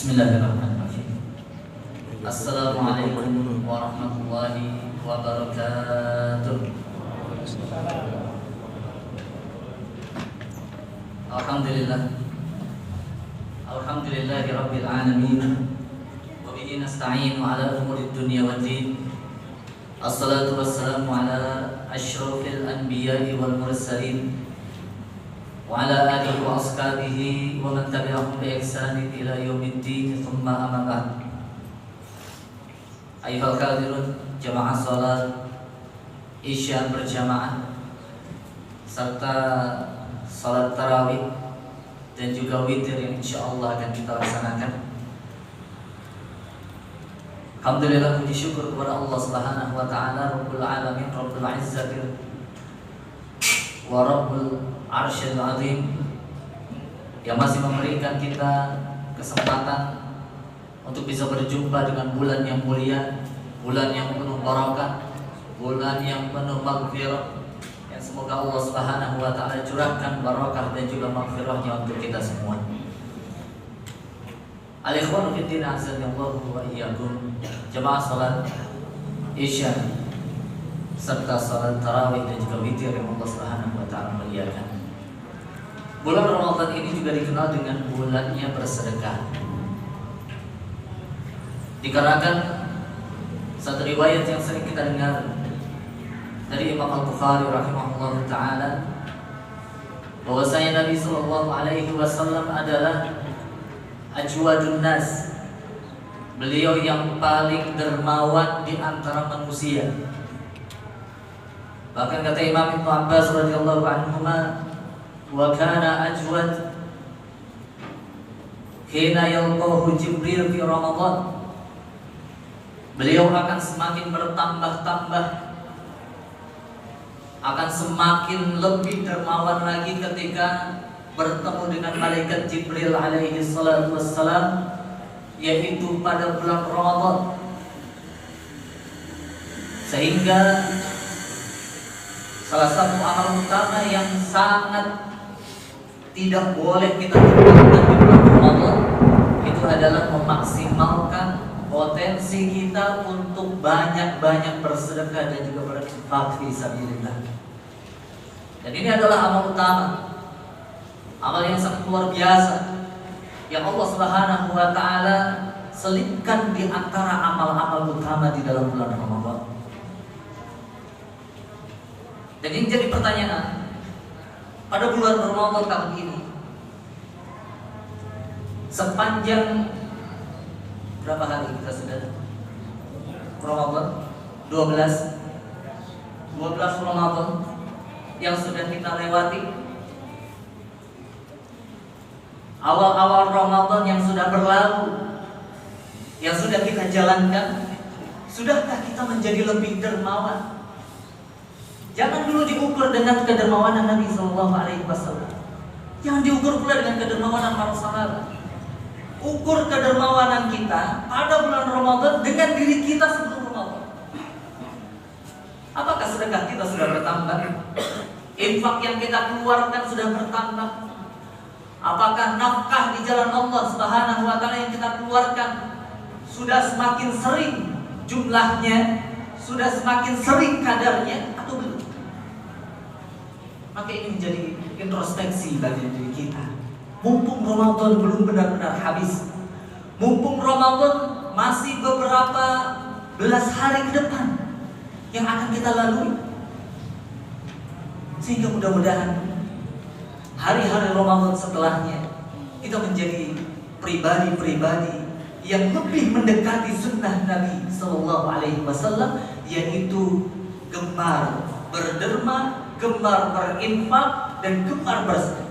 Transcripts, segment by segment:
Bismillahirrahmanirrahim. Assalamualaikum warahmatullahi wabarakatuh. Alhamdulillahi rabbil alamin. Wa bihi nasta'inu ala umurid dunya waddin. Assalatu wassalamu ala asyrafil anbiya'i wal mursalin wa ala alihi wa ashabihi wa man tabi'ahum bi ihsanin ila yaumiddin, thumma amma ba'd. Ayyuhal hadirun, jamaah salat Isya berjamaah serta salat tarawih dan juga witir yang insyaallah akan kita laksanakan. Alhamdulillah, puji syukur kepada Allah Subhanahu wa taala, Rabbul alamin, Rabbul izzati wa Rabbul arsyil azim, yang masih memberikan kita kesempatan untuk bisa berjumpa dengan bulan yang mulia, bulan yang penuh barakah, bulan yang penuh maghfirah, yang semoga Allah Subhanahu wa taala curahkan barakah dan juga maghfirahnya untuk kita semua. Al-ikhwanu fiddin, azanillahu wa iyyakum, jamaah salat Isya serta salat tarawih dan juga witir yang Allah Subhanahu wa taala muliakan. Bulan Ramadan ini juga dikenal dengan bulannya bersedekah. Dikarenakan satu riwayat yang sering kita dengar dari Imam Al-Bukhari rahimahullah ta'ala, bahwasanya Nabi sallallahu alaihi wasallam adalah ajwadun nas, beliau yang paling dermawan di antara manusia. Bahkan kata Imam Ibnu Abbas radhiyallahu anhuma, wa kana ajwad hina yalqahu Jibril fi Ramadan. Beliau akan semakin bertambah-tambah, akan semakin lebih dermawan lagi ketika bertemu dengan malaikat Jibril alaihi salatu wassalam, yaitu pada bulan Ramadan. Sehingga salah satu amal utama yang sangat tidak boleh kita tinggalkan di bulan Ramadan itu adalah memaksimalkan potensi kita untuk banyak-banyak bersedekah dan juga berinfak fi sabilillah. Dan ini adalah amal utama, amal yang sangat luar biasa yang Allah Subhanahu wa taala selipkan di antara amal-amal utama di dalam bulan Ramadan. Dan ini jadi pertanyaan, pada bulan Ramadan tahun ini, sepanjang berapa hari kita sudah Ramadan? 12 Ramadan yang sudah kita lewati. Awal-awal Ramadan yang sudah berlalu, yang sudah kita jalankan, sudahkah kita menjadi lebih dermawan? Jangan dulu diukur dengan kedermawanan Nabi sallallahu alaihi wasallam. Jangan diukur pula dengan kedermawanan para sahabat. Ukur kedermawanan kita pada bulan Ramadan dengan diri kita sebelum Ramadan. Apakah sedekah kita sudah bertambah? Infak yang kita keluarkan sudah bertambah? Apakah nafkah di jalan Allah Subhanahu wa taala yang kita keluarkan sudah semakin sering jumlahnya, sudah semakin sering kadarnya atau belum? Maka ini menjadi introspeksi bagi diri kita. Mumpung Ramadan belum benar-benar habis, mumpung Ramadan masih beberapa belas hari ke depan yang akan kita lalui, sehingga mudah-mudahan hari-hari Ramadan setelahnya kita menjadi pribadi-pribadi yang lebih mendekati sunnah Nabi Sallallahu Alaihi Wasallam, yaitu gemar berderma, gemar berinfak, dan gemar bersedekah.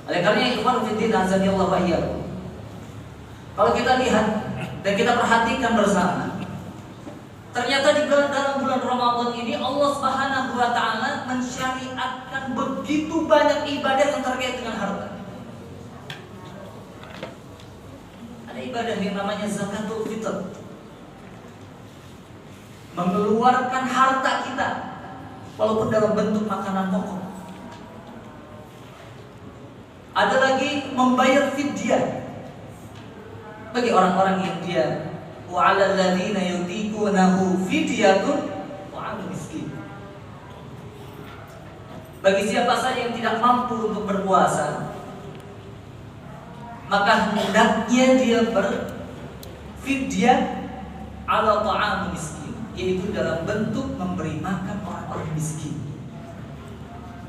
Oleh karena ikhwan fiddin, azanillahu wa iyyakum, kalau kita lihat dan kita perhatikan bersama, ternyata di dalam bulan Ramadan ini Allah Subhanahu wa taala mensyariatkan begitu banyak ibadah yang terkait dengan harta. Ada ibadah yang namanya zakatul fitr, mengeluarkan harta kita walaupun dalam bentuk makanan pokok. Ada lagi membayar fidyah bagi orang-orang yang dia wa 'alal ladzina yutiqunahu fidyatun ta'amu miskin. Bagi siapa saja yang tidak mampu untuk berpuasa, maka hendaknya dia berfidyah ala ta'am miskin, yaitu dalam bentuk memberi makan orang-orang miskin.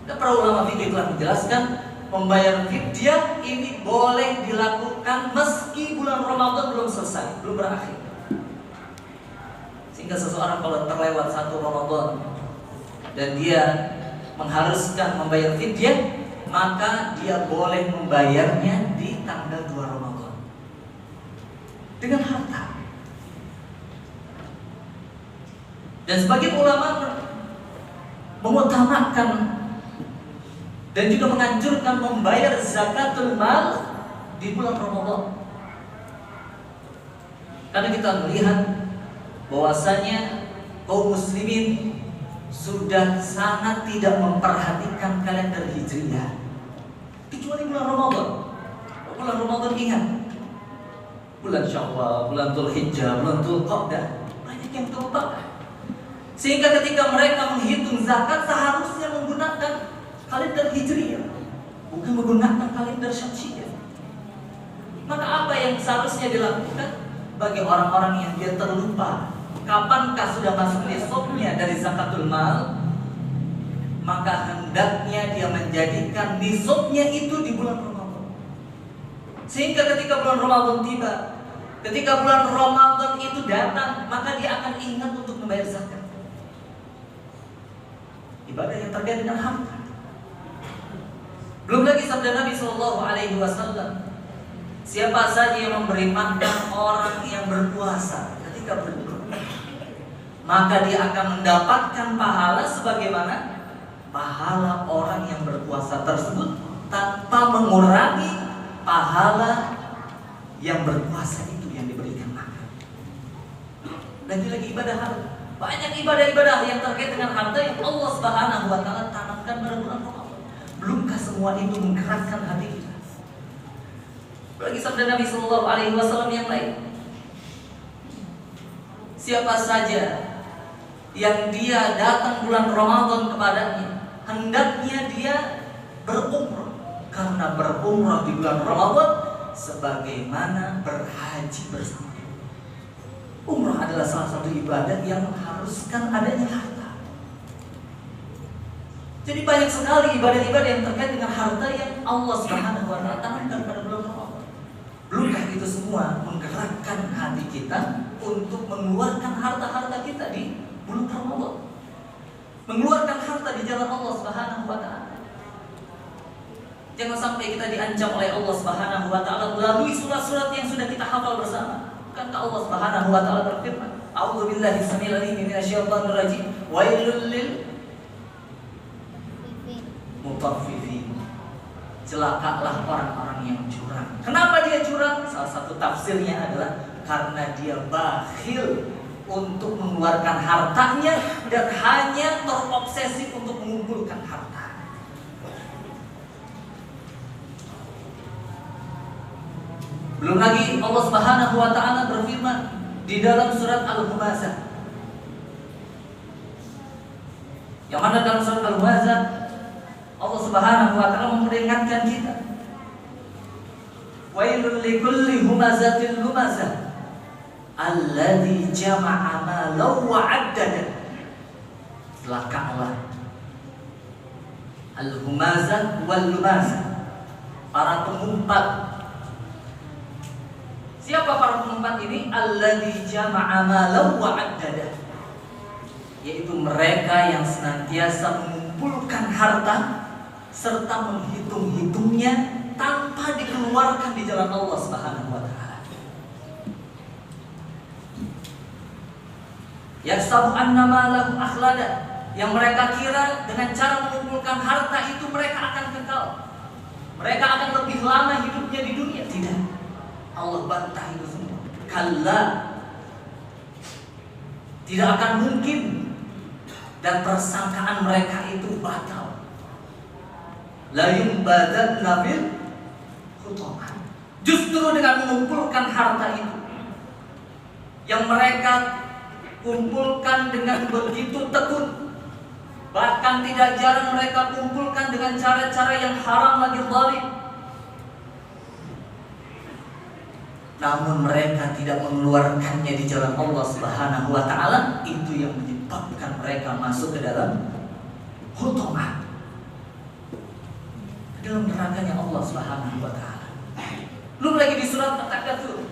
Dan para ulama fikih telah menjelaskan membayar fidyah ini boleh dilakukan meski bulan Ramadan belum selesai, belum berakhir. Sehingga seseorang kalau terlewat satu Ramadan dan dia mengharuskan membayar fidyah, maka dia boleh membayarnya di tanggal 2 Ramadan dengan harta. Dan sebagian ulama mengutamakan dan juga menganjurkan membayar zakatul mal di bulan Ramadan, karena kita melihat bahwasanya kaum muslimin sudah sangat tidak memperhatikan kalender Hijriah, kecuali bulan Ramadan. Bulan Ramadan ingat, bulan Syawal, bulan Dzulhijjah, bulan Dzulqa'dah, banyak yang terlupakan. Sehingga ketika mereka menghitung zakat seharusnya menggunakan kalender Hijriah, bukan menggunakan kalender Syamsiyah. Maka apa yang seharusnya dilakukan bagi orang-orang yang dia terlupa kapankah sudah masuk nisabnya dari zakatul mal, maka hendaknya dia menjadikan nisabnya itu di bulan Ramadan. Sehingga ketika bulan Ramadan tiba, ketika bulan Ramadan itu datang, maka dia akan ingat untuk membayar zakat. Ibadah yang terkait dengan harta. Belum lagi sabda Nabi SAW, siapa saja yang memberi makan orang yang berpuasa ketika berbuka, maka dia akan mendapatkan pahala sebagaimana pahala orang yang berpuasa tersebut, tanpa mengurangi pahala yang berpuasa itu yang diberikan makan. Lagi-lagi ibadah harta. Banyak ibadah-ibadah yang terkait dengan harta yang Allah Subhanahu wa taala tanamkan pada bulan Ramadan. Belumkah semua itu menggerakkan hati kita? Lagi sabda Nabi SAW yang lain, siapa saja yang dia datang bulan Ramadan kepadanya, hendaknya dia berumrah, karena berumrah di bulan Ramadan sebagaimana berhaji bersama. Umrah adalah salah satu ibadah yang mengharuskan adanya harta. Jadi banyak sekali ibadah-ibadah yang terkait dengan harta yang Allah Subhanahu wa taala tanamkan pada bulan Ramadan. Belumkah itu semua menggerakkan hati kita untuk mengeluarkan harta-harta kita di bulan Ramadan, mengeluarkan harta di jalan Allah Subhanahu wa taala. Jangan sampai kita diancam oleh Allah Subhanahu wa taala melalui surat-surat yang sudah kita hafal bersama. Bukankah Allah Subhanahu wa taala berfirman, "A'udzu billahi samil alim minasyaitonir rajim, wailul lil mutaffifin." Celakalah orang-orang yang curang. Kenapa dia curang? Salah satu tafsirnya adalah karena dia bakhil untuk mengeluarkan hartanya dan hanya terobsesi untuk mengumpulkan harta. Belum lagi Allah Subhanahu wa taala berfirman di dalam surat Al-Humazah. Yang mana dalam surat Al-Humazah Allah Subhanahu wa taala memperingatkan kita, wailul likulli humazatil lumazah alladzi jama'a malan wa 'addada. Celakalah al-humazah wal lumazah, para pengumpat. Siapa para pengumpat ini? Alladzi jama'a malan wa 'addada, yaitu mereka yang senantiasa mengumpulkan harta serta menghitung-hitungnya tanpa dikeluarkan di jalan Allah Subhanahu wa taala. Yahsabu anna malahu akhlada, yang mereka kira dengan cara mengumpulkan harta itu mereka akan kekal, mereka akan lebih lama hidupnya di dunia. Tidak. Allah bantah itu semua. Kalla, tidak akan mungkin, dan persangkaan mereka itu batal. La yumbadanna bil hutama. Justru dengan mengumpulkan harta itu yang mereka kumpulkan dengan begitu tekun, bahkan tidak jarang mereka kumpulkan dengan cara-cara yang haram lagi zalim. Namun mereka tidak mengeluarkannya di jalan Allah Subhanahu wa taala, itu yang menyebabkan mereka masuk ke dalam hutamah, ke dalam nerakanya Allah Subhanahu wa taala. Belum lagi di surat At-Takatsur,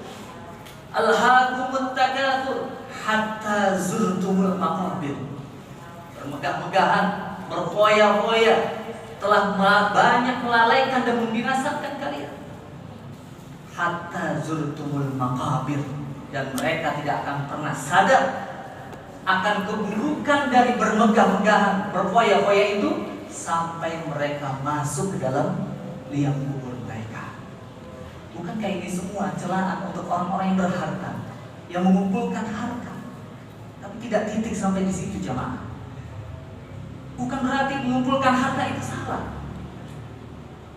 Alhaakumut takatsur hatta zurtumul maqabir. Bermegah-megahan, berfoya-foya, telah banyak melalaikan dan membinasakan kalian. Hatta zurtumul maqabir, dan mereka tidak akan pernah sadar akan keburukan dari bermegah-megahan, berfoya-foya itu sampai mereka masuk ke dalam liang kubur mereka. Bukankah ini semua celaan untuk orang-orang yang berharta, yang mengumpulkan harta, tapi tidak titik sampai di situ jamaah. Bukan berarti mengumpulkan harta itu salah.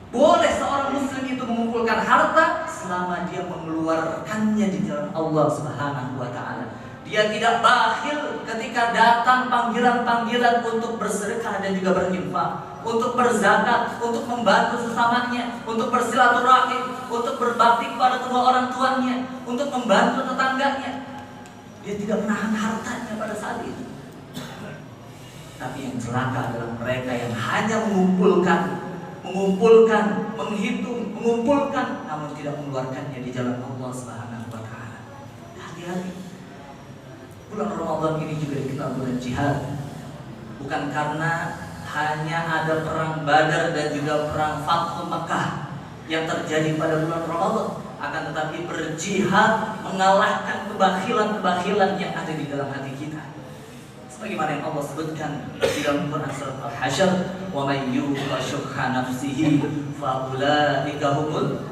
Boleh seorang muslim itu mengumpulkan harta selama dia mengeluarkannya di jalan Allah Subhanahu wa taala. Dia tidak bakhil ketika datang panggilan-panggilan untuk bersedekah dan juga berinfak, untuk berzakat, untuk membantu sesamanya, untuk bersilaturahim, untuk berbakti kepada kedua orang tuanya, untuk membantu tetangganya. Dia tidak menahan hartanya pada saat itu. Tapi yang celaka adalah mereka yang hanya mengumpulkan, menghitung, mengumpulkan, namun tidak mengeluarkannya di jalan Allah Subhanahu wa taala. Hati-hati. Bulan Ramadan ini juga dikenal bulan jihad. Bukan karena hanya ada perang Badar dan juga perang Fathu Makkah yang terjadi pada bulan Ramadan, akan tetapi berjihad mengalahkan kebakhilan-kebakhilan yang ada di dalam hati kita. Sebagaimana yang Allah sebutkan di dalam Quran surat Al-Hasyr, "Wa may yuqa syuhha nafsihi fa ulaika humul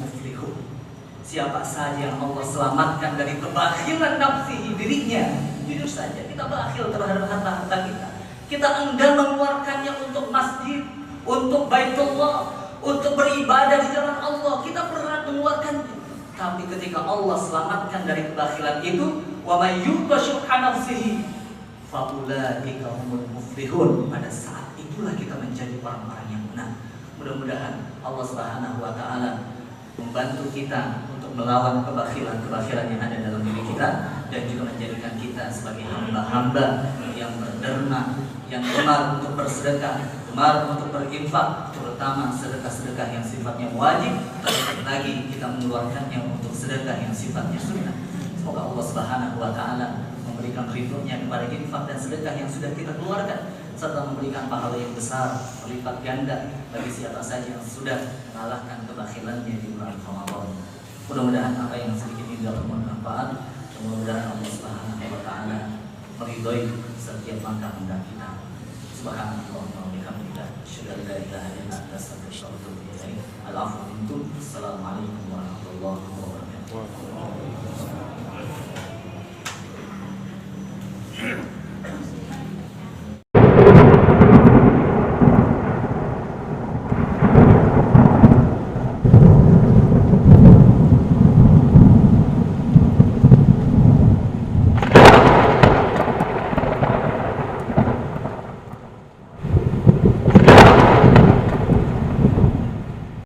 muflihun." Siapa saja yang Allah selamatkan dari kebakhilan nafsihi, dirinya, jujur saja kita bakhil terhadap harta-harta kita. Kita enggan mengeluarkannya untuk masjid, untuk Baitullah, untuk beribadah di jalan Allah. Kita berat mengeluarkannya. Tapi ketika Allah selamatkan dari kebakhilan itu, wa may yuqa syuhha nafsihi fa ulaika humul muflihun, pada saat itulah kita menjadi orang-orang yang menang. Mudah-mudahan Allah Subhanahu wa taala membantu kita untuk melawan kebakhilan-kebakhilan yang ada dalam diri kita, dan juga menjadikan kita sebagai hamba-hamba yang berderma, yang gemar untuk bersedekah, gemar untuk berinfak, terutama sedekah-sedekah yang sifatnya wajib, terlebih lagi kita mengeluarkannya untuk sedekah yang sifatnya sunnah. Semoga Allah Subhanahu wa taala memberikan ridhonya kepada infak dan sedekah yang sudah kita keluarkan, serta memberikan pahala yang besar berlipat ganda bagi siapa saja yang sudah mengalahkan kebakhilannya di bulan Ramadan. Mudah-mudahan apa yang sedikit ini dapat bermanfaat. Mudah-mudahan Allah Subhanahu wa taala meridhoi setiap langkah-langkah kita. Subhanallah wa bihamdihi, asyhadu an la ilaha illa anta, astaghfiruka wa atubu ilaik. Al-afwu minkum. Assalamualaikum.